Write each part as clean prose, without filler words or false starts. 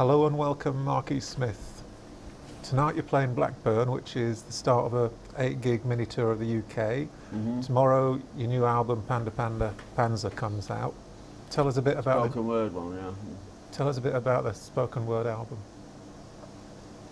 Hello and welcome, Marky Smith. Tonight you're playing Blackburn, which is the start of a 8-gig mini tour of the UK. Tomorrow your new album Panda Panda Panzer comes out. Tell us a bit about Spoken word one, yeah. Tell us a bit about the spoken word album.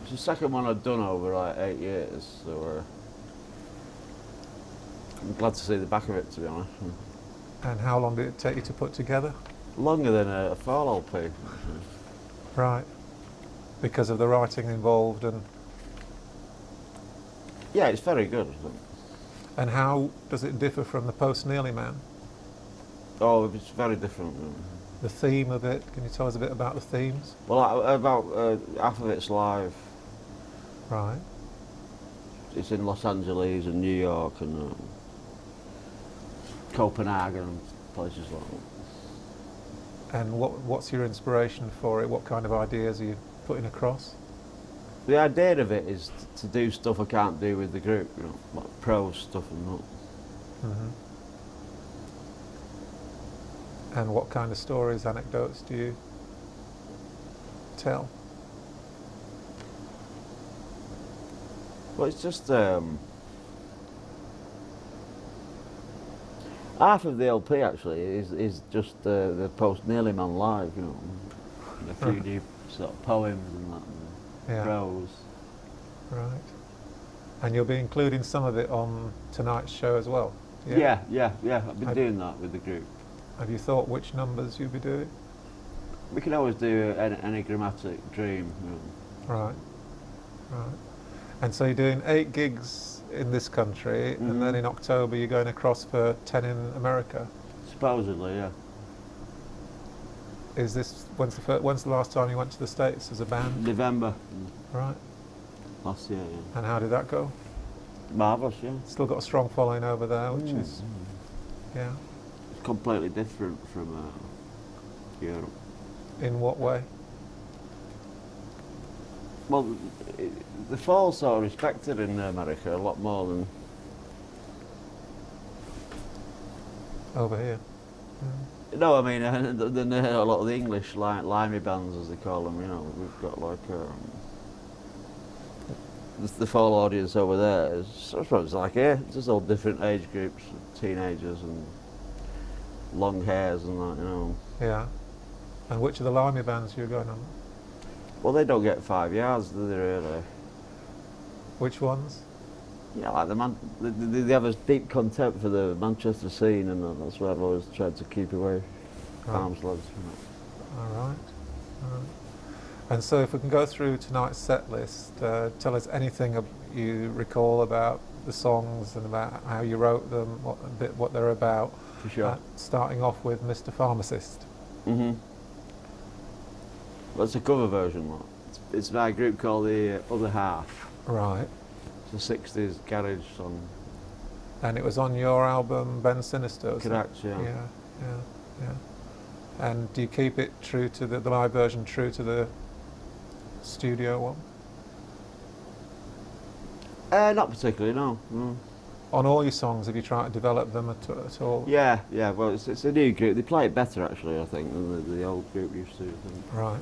It's the second one I've done over like 8 years, so I'm glad to see the back of it, to be honest. And how long did it take you to put together? Longer than a fall LP. Right. Because of the writing involved and Yeah, it's very good. and how does it differ from the Post-Nearly Man? Oh, it's very different. The theme of it, can you tell us a bit about the themes? Well, about half of it's live. Right. It's in Los Angeles and New York and Copenhagen and places like that. And what's your inspiration for it? What kind of ideas are you putting across? The idea of it is to do stuff I can't do with the group, you know, like prose stuff and that. Mm-hmm. And what kind of stories, anecdotes do you tell? Well, it's just half of the LP actually is just the Post-Nearly Man live, you know, and a few new sort of poems and that, and prose. Right. And you'll be including some of it on tonight's show as well? Yeah. I've been doing that with the group. Have you thought which numbers you'll be doing? We can always do any grammatic dream. You know. Right. And so you're doing 8 gigs in this country, and then in October you're going across for 10 in America. Supposedly, yeah. Is this when's the last time you went to the States as a band? November. Right. Last year, yeah. And how did that go? Marvellous, yeah. Still got a strong following over there, which is yeah. It's completely different from Europe. In what way? Well, the fall's sort of respected in America a lot more than Over here. No, I mean, than a lot of the English limey bands, as they call them. You know, we've got like the fall audience over there is, I suppose, like here, just all different age groups, teenagers and long hairs and that, you know. Yeah. And which of the limey bands you're going on? Well, they don't get 5 yards, do they really? Which ones? Yeah, like they have a deep contempt for the Manchester scene, and that's why I've always tried to keep away, arm's length from it. All right. And so if we can go through tonight's set list, tell us anything you recall about the songs and about how you wrote them, what they're about. For sure. Starting off with Mr. Pharmacist. Well, it's a cover version, look. It's by a group called The Other Half. Right. It's a 60s garage song. And it was on your album Ben Sinister, wasn't Correct, it? yeah. Yeah. And do you keep it true to the live version, true to the studio one? Not particularly, no. On all your songs, have you tried to develop them at all? Yeah. Well, it's a new group. They play it better, actually, I think, than the old group used to. I think. Right.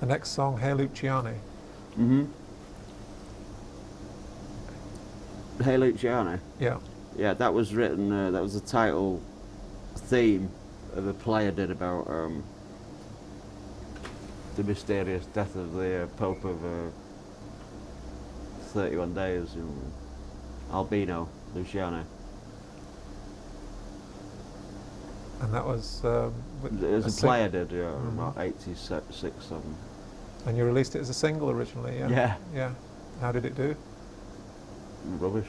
The next song, Hey Luciani. Hey Luciani. Yeah. Yeah, that was written. That was the title theme of a play I did about the mysterious death of the Pope of 31 days, you know, Albino Luciani. And that was It was a play I did, yeah, about 86, 7. And you released it as a single originally, yeah? Yeah. How did it do? Rubbish.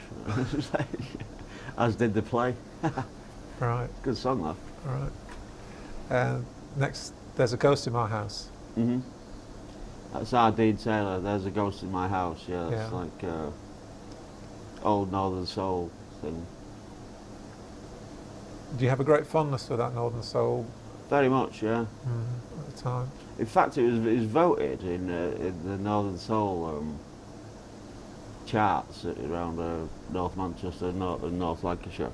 As did the play. Right. Good song, though. Right. And next, There's a Ghost in My House. That's our Dean Taylor. There's a Ghost in My House. Yeah, that's like old Northern Soul thing. Do you have a great fondness for that Northern Soul? Very much, yeah. At the time. In fact, it was voted in the Northern Soul charts around North Manchester and North Lancashire.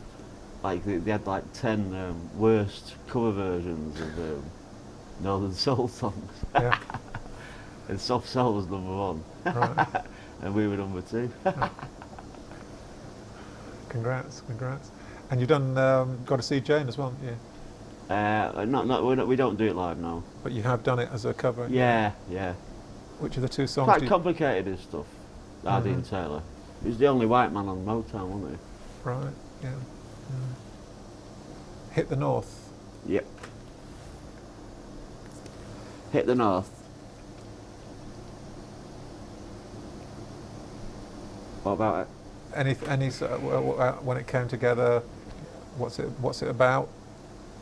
Like they had like 10 worst cover versions of Northern Soul songs. Yeah. And Soft Cell was #1. Right. And we were #2. Congrats. And you've done Got to See Jane as well, haven't you? We don't do it live now. But you have done it as a cover. Yeah. Which are the two songs? Quite complicated, his stuff. Mm-hmm. Dean Taylor. He was the only white man on Motown, wasn't he? Right. Yeah. Hit the North. Yep. Hit the North. What about it? Any sort of, when it came together, what's it about?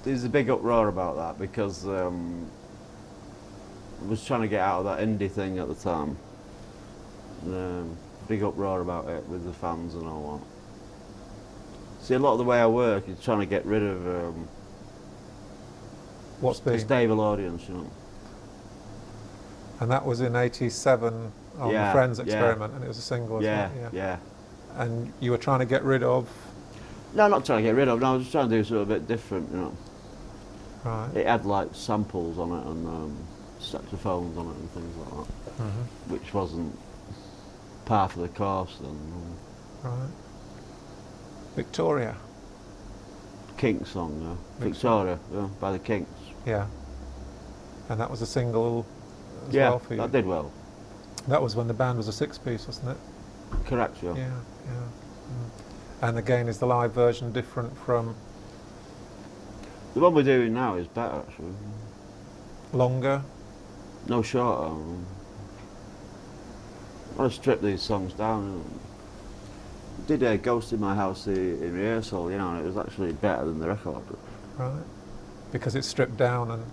There's a big uproar about that because I was trying to get out of that indie thing at the time. Big uproar about it with the fans and all that. See, a lot of the way I work is trying to get rid of What's a been? stable audience, you know. And that was in '87 on the Friends experiment, and it was a single as well. Yeah. And you were trying to get rid of. No, not trying to get rid of. No, I was just trying to do something a bit different, you know. Right. It had like samples on it and saxophones on it and things like that, Mm-hmm. which wasn't par for the course then. Right. Victoria. Kinks song, yeah. Victoria. Victoria, by the Kinks. Yeah. And that was a single as well for you. That did well. That was when the band was a six-piece, wasn't it? Correct, yeah. Yeah. And again, is the live version different from The one we're doing now is better, actually. longer? No shorter. I want to strip these songs down. Did a Ghost in My House in rehearsal, you know, and it was actually better than the record. Right. Because it's stripped down and.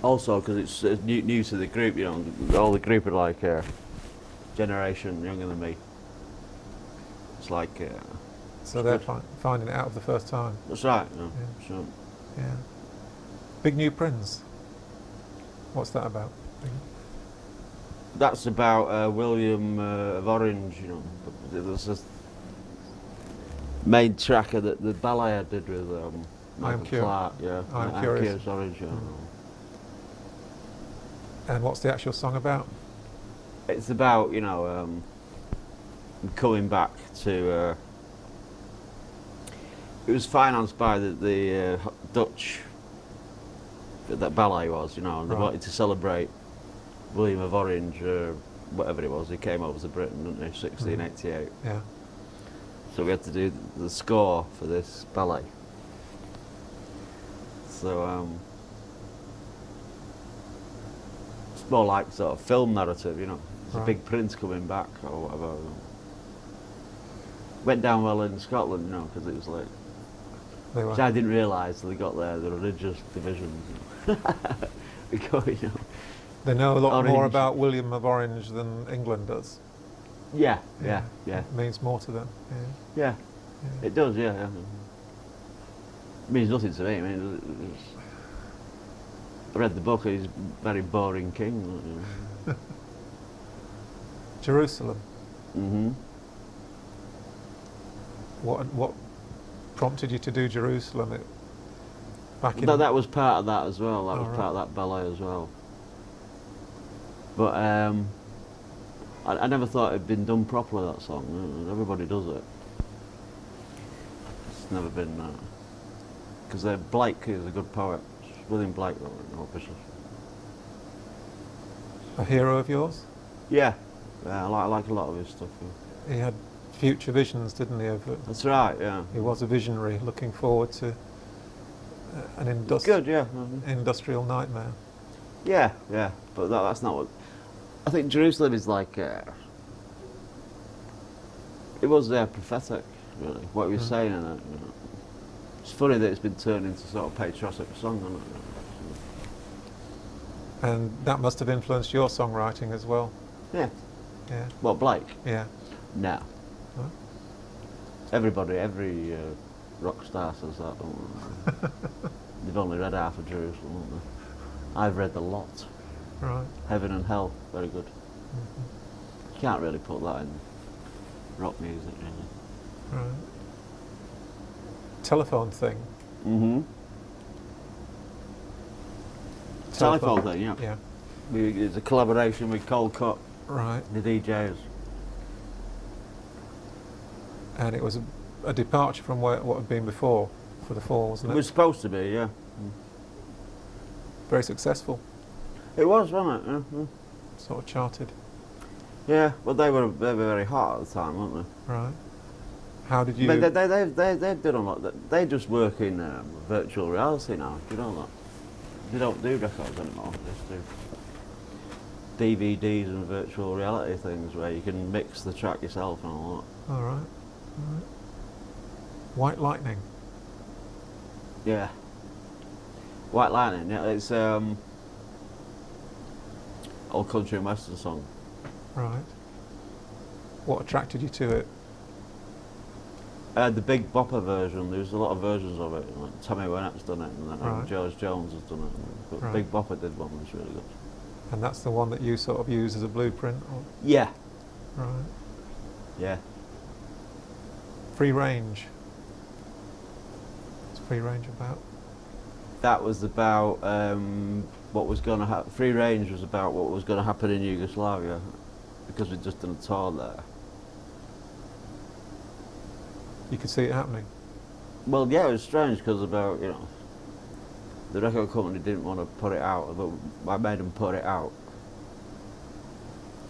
Also, because it's new to the group, you know, all the group are like a generation younger than me. It's like. So they're finding it out for the first time. That's right. Yeah. Yeah. Sure. Yeah. Big New Prince. What's that about? That's about William of Orange, you know. There's this main track of the ballet I did with Michael Clark, yeah. I'm Curious. Orange, yeah. And what's the actual song about? It's about, you know, coming back to. It was financed by the Dutch. That ballet was, you know, and they wanted to celebrate William of Orange, whatever it was. He came over to Britain, didn't he? 1688. Yeah. So we had to do the score for this ballet. So it's more like sort of film narrative, you know. It's a big prince coming back or whatever. Went down well in Scotland, you know, because it was like. Which I didn't realise till they got there, the religious divisions. Because, you know. They know a lot more about William of Orange than England does. Yeah. It means more to them. Yeah. It does, yeah. It means nothing to me. I mean, I read the book, he's a very boring king. You know. Jerusalem. Mm-hmm. What prompted you to do Jerusalem? That was part of that as well. That was part of that ballet as well. But I never thought it'd been done properly, that song. Everybody does it. It's never been. Because Blake is a good poet. William Blake, obviously. A hero of yours? Yeah. I like a lot of his stuff. Yeah. He had future visions, didn't he? That's right, yeah. He was a visionary, looking forward to an industrial nightmare. Yeah. But that's not what. I think Jerusalem is like. It was prophetic, really, what he was saying in it. You know. It's funny that it's been turned into sort of patriotic song, hasn't it? And that must have influenced your songwriting as well. Yeah. Yeah. What, Blake? Yeah. No. Huh? Every rock star says that, don't they? They've only read half of Jerusalem, haven't they? I've read the lot. Right. Heaven and Hell, very good. Mm-hmm. You can't really put that in rock music, really. Right. Telephone thing. Mm-hmm. telephone thing, yeah. Yeah. It's a collaboration with Cold Cut, Right. the DJs. And it was a departure from what had been before for the Fall, wasn't It it? was supposed to be, yeah. Very successful. It was, wasn't it? Yeah, Sort of charted. yeah. But they were very hot at the time, weren't they? Right. How did you? But they've done a lot. They just work in virtual reality now. Do you know that? They don't do records anymore. They just do DVDs and virtual reality things where you can mix the track yourself and all that. All right. All right. White Lightning. Yeah. White Lightning. Yeah, it's old country and western song. Right. What attracted you to it? The Big Bopper version. There's a lot of versions of it. Like Tommy Wynette's done it, and then Right. George Jones has done it. But Right. Big Bopper did one that's really good. And that's the one that you sort of use as a blueprint? Or? Yeah. Right. Yeah. Free Range. What's Free Range about? That was about what was going to happen. Free Range was about what was going to happen in Yugoslavia, because we'd just done a tour there. You could see it happening. Well, yeah, it was strange because about, the record company didn't want to put it out, but I made them put it out.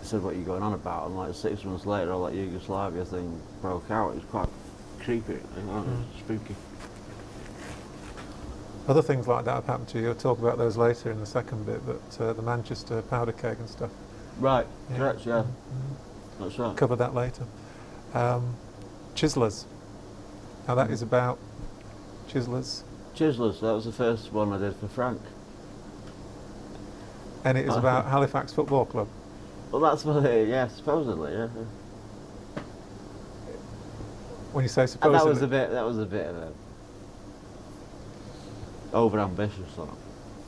I said, what are you going on about? And like 6 months later, all that Yugoslavia thing broke out. It was quite creepy, it was spooky. Other things like that have happened to you. I'll talk about those later in the second bit, but the Manchester powder keg and stuff. Right, Yeah. correct, yeah. Mhm. That's right. Cover that later. Chiselers. Now that is about Chiselers. Chiselers, that was the first one I did for Frank. And it is about Halifax Football Club. Well, that's what yeah, supposedly, yeah. When you say And supposedly. that was a bit of a over-ambitious sort of.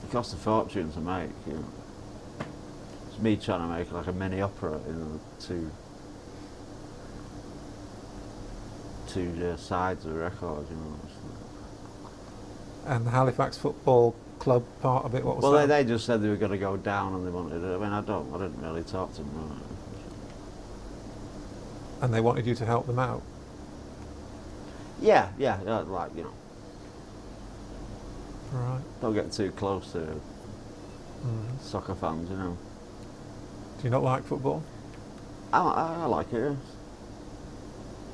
It cost a fortune to make, It's me trying to make like a mini opera in two sides of the record, And the Halifax Football Club part of it, what was Well, that? they just said they were going to go down and they wanted it. I mean, I didn't really talk to them. And they wanted you to help them out. Yeah, like, Right. don't get too close to Mm. soccer fans, Do you not like football? I like it, yeah.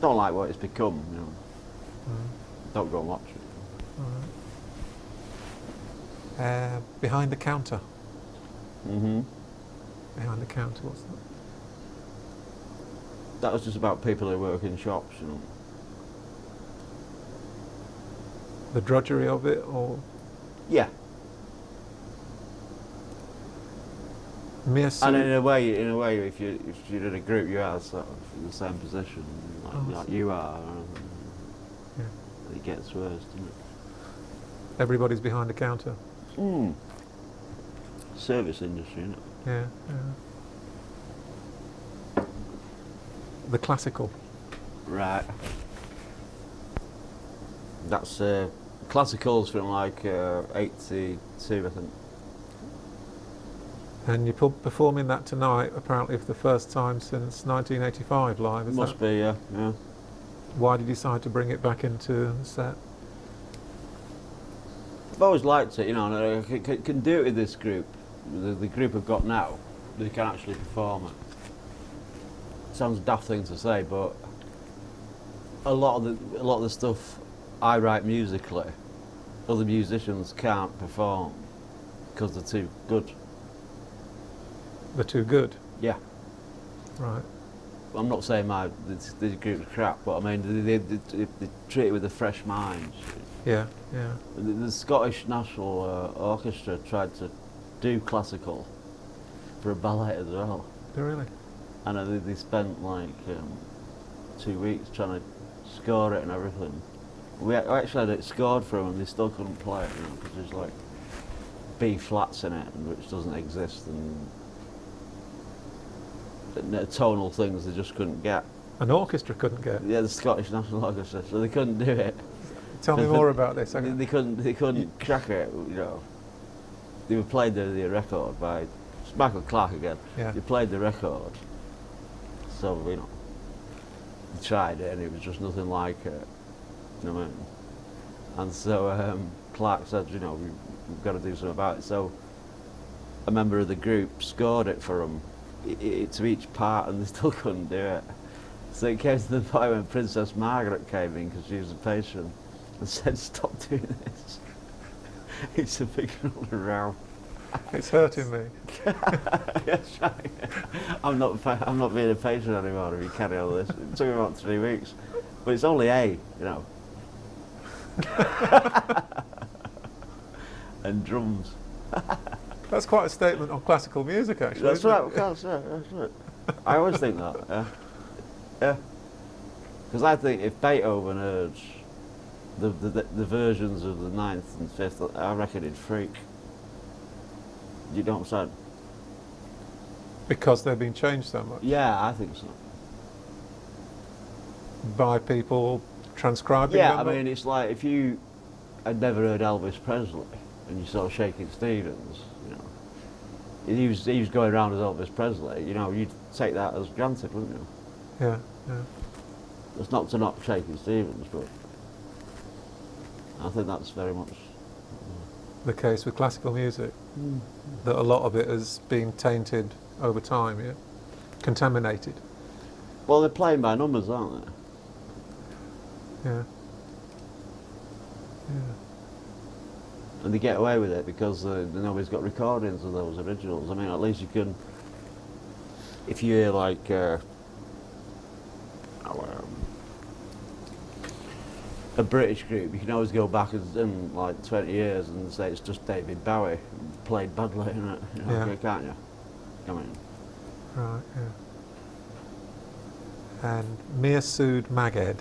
Don't like what it's become, Mm. Don't go and watch it. Right. Behind the Counter. Mm-hmm. Behind the Counter, what's that? That was just about people who work in shops, The drudgery of it, or Yeah. mere And in a way, if you're in a group, you are sort of in the same position, like you are. Yeah. It gets worse, doesn't it? Everybody's behind the counter. Service industry, isn't it? Yeah, yeah. The Classical. Right. That's classicals from like 82, I think. And you're performing that tonight, apparently for the first time since 1985 live, is Must that? be, yeah. Why did you decide to bring it back into the set? I've always liked it, and I can do it with this group. The group I've got now, they can actually perform it. Sounds a daft thing to say, but a lot of the stuff I write musically, other musicians can't perform because they're too good. They're too good. Yeah. Right. I'm not saying this group's crap, but I mean they treat it with a fresh mind. Yeah, yeah. The Scottish National Orchestra tried to do classical for a ballet as well, Really? and they spent like 2 weeks trying to score it and everything. We actually had it scored for them, and they still couldn't play it, because there's like B flats in it, which doesn't exist, and tonal things they just couldn't get. An orchestra couldn't get? Yeah, the Scottish National Orchestra, so they couldn't do it. Tell me more about this. They couldn't crack it, they were playing the record by it's Michael Clark again. Yeah. They played the record, so they tried it, and it was just nothing like it. You know what I mean? And so Clark said, we've got to do something about it. So a member of the group scored it for them to each part, and they still couldn't do it. So it came to the point when Princess Margaret came in, because she was a patron, and said, "Stop doing this. It's a big row. It's hurting me." Yes, right. I'm not being a patron anymore if you carry on this. It took me about 3 weeks, but it's only A, and drums. That's quite a statement on classical music, actually. That's isn't right. it? That's right. I always think that. Yeah. Because I think if Beethoven heard the versions of the 9th and 5th, I reckon he'd freak. You know what I'm saying? Because they've been changed so much Yeah, I think so. by people transcribing Yeah, them. I mean, it's like if you had never heard Elvis Presley and you saw Shaking Stevens, he was going around as Elvis Presley, you'd take that as granted, wouldn't you? Yeah. It's not to knock Shaking Stevens, but I think that's very much The case with classical music, that a lot of it has been tainted over time, yeah, contaminated. Well, they're playing by numbers, aren't they? Yeah. And they get away with it because nobody's got recordings of those originals. I mean, at least you can, if you hear like a British group, you can always go back in like 20 years and say it's just David Bowie played badly, innit? Yeah. Can't you? I mean, Right, yeah. And Mirsud Maged.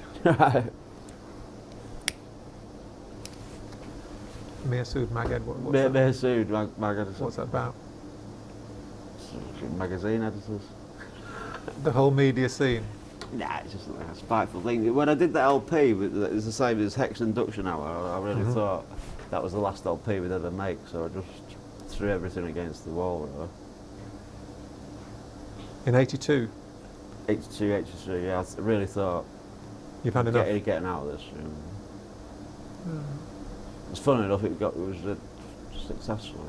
Mirsud Maged, what's that? Mirsud Magad. What's that about? Magazine editors. The whole media scene. Nah, it's just a spiteful thing. When I did the LP, it was the same as Hex Induction Hour. I really thought that was the last LP we'd ever make, so I just threw everything against the wall. In 82, 82, 83, yeah, I really thought you've had enough. getting out of this. It's funny enough, it was successful.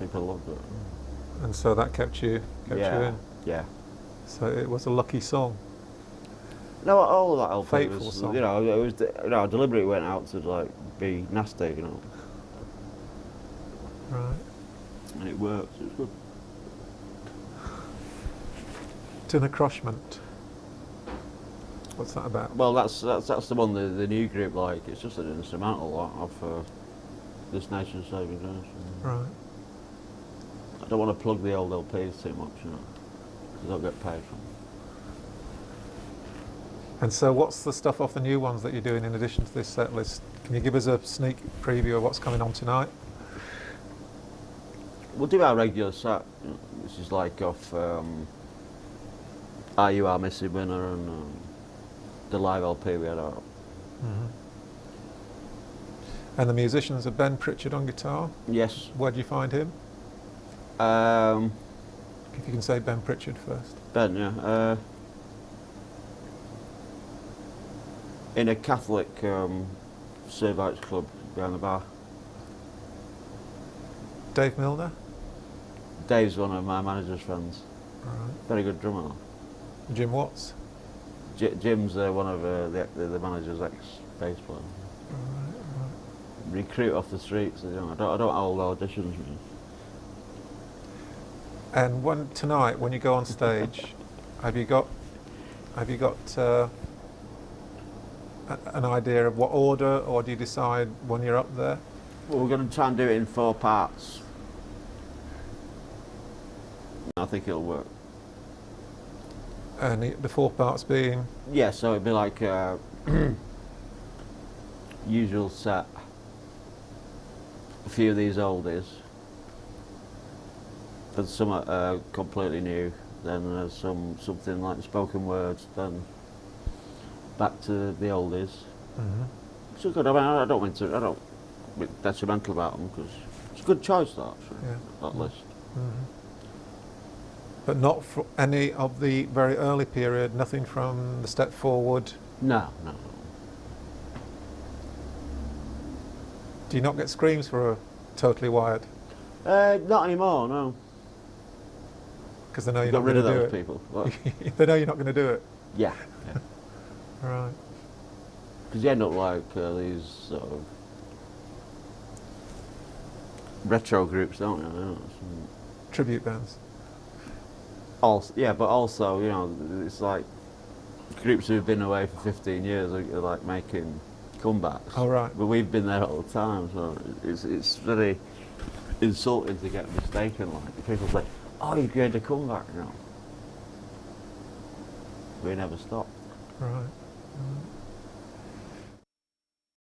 People loved it. And so that kept you in. Yeah. So it was a lucky song. No, all of that LP Fateful was, song. it was, I deliberately went out to like be nasty, Right. and it worked. It was good. Accrochement. What's that about? Well, that's the one the new group like. It's just an instrumental lot of This Nation's Saving Grace. Right. I don't want to plug the old LPs too much, because I'll get paid for them. And so what's the stuff off the new ones that you're doing in addition to this set list? Can you give us a sneak preview of what's coming on tonight? We'll do our regular set, which is like off Are You Our Missing Winner and the live LP we had out. And the musicians are Ben Pritchard on guitar. Yes. Where do you find him? Um, If you can say Ben Pritchard first. Ben, yeah. In a Catholic Servites club behind the bar. Dave Milner. Dave's one of my manager's friends. Right. Very good drummer. Jim Watts. Jim's one of the manager's ex-bass player. Right. Recruit off the streets. I don't hold auditions. And tonight, when you go on stage, have you got an idea of what order, or do you decide when you're up there? Well, we're going to try and do it in 4 parts. I think it'll work. And the 4 parts being? Yeah, so it'd be like usual set, a few of these oldies, then some completely new, then something like spoken words, then back to the oldies. So good. I mean, I don't be detrimental about them because It's a good choice, that, actually, Yeah. that list. Mhm. But not for any of the very early period, nothing from the step forward. No, no. Do you not get screams for a totally wired? Not anymore, no. Because they know you're Got not rid going of to do those it. people. What? They know you're not going to do it. Yeah. Right. Because you end up like these sort of retro groups, don't you? Tribute bands. Also, yeah, but also, you know, it's like groups who've been away for 15 years are like making comebacks. Oh, right. But we've been there all the time, so it's very insulting to get mistaken. Like people say, "Oh, you're going to come back now." We never stop. Right.